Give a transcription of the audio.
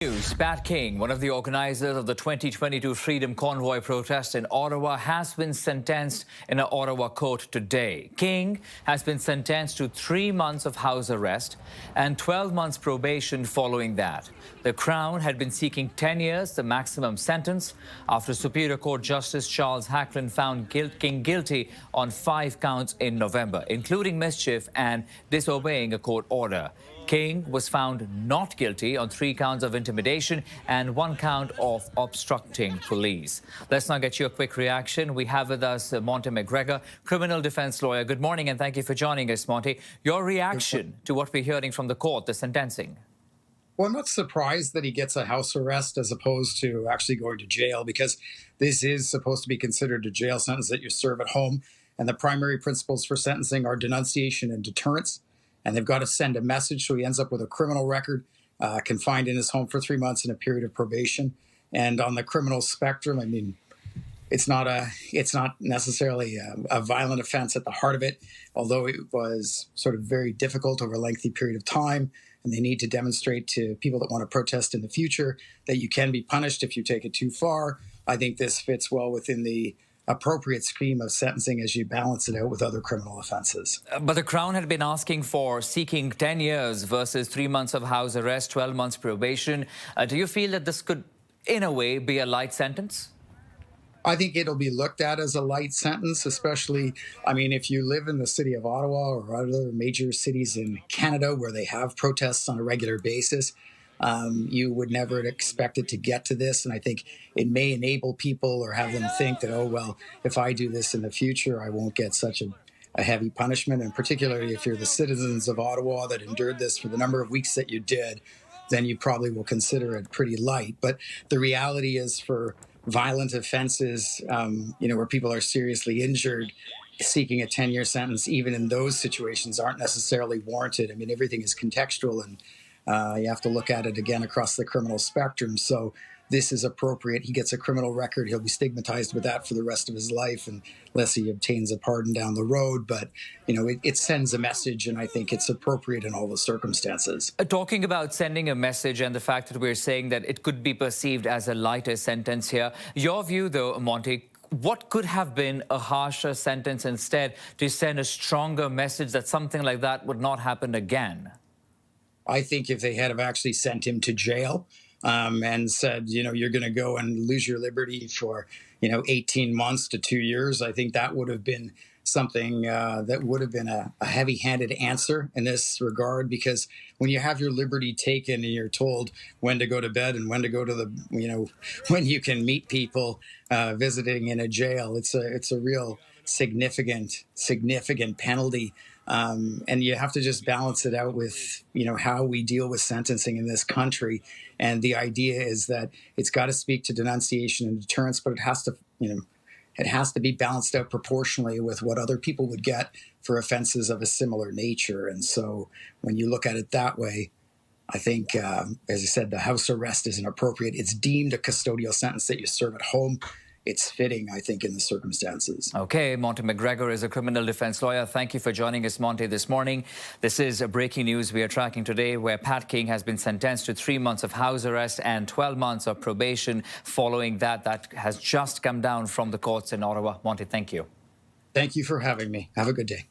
News. Pat King, one of the organizers of the 2022 Freedom Convoy protest in Ottawa, has been sentenced in an Ottawa court today. King has been sentenced to 3 months of house arrest and 12 months probation following that. The Crown had been seeking 10 years, the maximum sentence, after Superior Court Justice Charles Hacklin found King guilty on 5 counts in November, including mischief and disobeying a court order. King was found not guilty on 3 counts of intimidation and 1 count of obstructing police. Let's now get you a quick reaction. We have with us Monte MacGregor, criminal defense lawyer. Good morning and thank you for joining us, Monte. Your reaction to what we're hearing from the court, the sentencing? Well, I'm not surprised that he gets a house arrest as opposed to actually going to jail, because this is supposed to be considered a jail sentence that you serve at home. And the primary principles for sentencing are denunciation and deterrence. And they've got to send a message, so he ends up with a criminal record, confined in his home for 3 months in a period of probation. And on the criminal spectrum, I mean, it's not necessarily a violent offense at the heart of it, although it was sort of very difficult over a lengthy period of time. And they need to demonstrate to people that want to protest in the future that you can be punished if you take it too far. I think this fits well within the appropriate scheme of sentencing as you balance it out with other criminal offenses. But the Crown had been asking for seeking 10 years versus 3 months of house arrest, 12 months probation. Do you feel that this could, in a way, be a light sentence? I think it'll be looked at as a light sentence, especially, I mean, if you live in the city of Ottawa or other major cities in Canada where they have protests on a regular basis, you would never expect it to get to this. And I think it may enable people or have them think that, oh, well, if I do this in the future, I won't get such a heavy punishment. And particularly if you're the citizens of Ottawa that endured this for the number of weeks that you did, then you probably will consider it pretty light. But the reality is, for violent offenses, where people are seriously injured, seeking a 10-year sentence, even in those situations, aren't necessarily warranted. I mean, everything is contextual, and you have to look at it again across the criminal spectrum. So this is appropriate. He gets a criminal record. He'll be stigmatized with that for the rest of his life, unless he obtains a pardon down the road. But, it sends a message, and I think it's appropriate in all the circumstances. Talking about sending a message and the fact that we're saying that it could be perceived as a lighter sentence here, your view, though, Monte, what could have been a harsher sentence instead to send a stronger message that something like that would not happen again? I think if they had have actually sent him to jail and said, you're going to go and lose your liberty for, 18 months to 2 years, I think that would have been something that would have been a heavy-handed answer in this regard. Because when you have your liberty taken and you're told when to go to bed and when to go to when you can meet people visiting in a jail, it's a real significant penalty. And you have to just balance it out with, how we deal with sentencing in this country. And the idea is that it's got to speak to denunciation and deterrence, but it has to be balanced out proportionally with what other people would get for offenses of a similar nature. And so when you look at it that way, I think, as I said, the house arrest isn't appropriate. It's deemed a custodial sentence that you serve at home. It's fitting, I think, in the circumstances. Okay, Monte MacGregor is a criminal defense lawyer. Thank you for joining us, Monte, this morning. This is breaking news we are tracking today, where Pat King has been sentenced to 3 months of house arrest and 12 months of probation following that. That has just come down from the courts in Ottawa. Monte, thank you. Thank you for having me. Have a good day.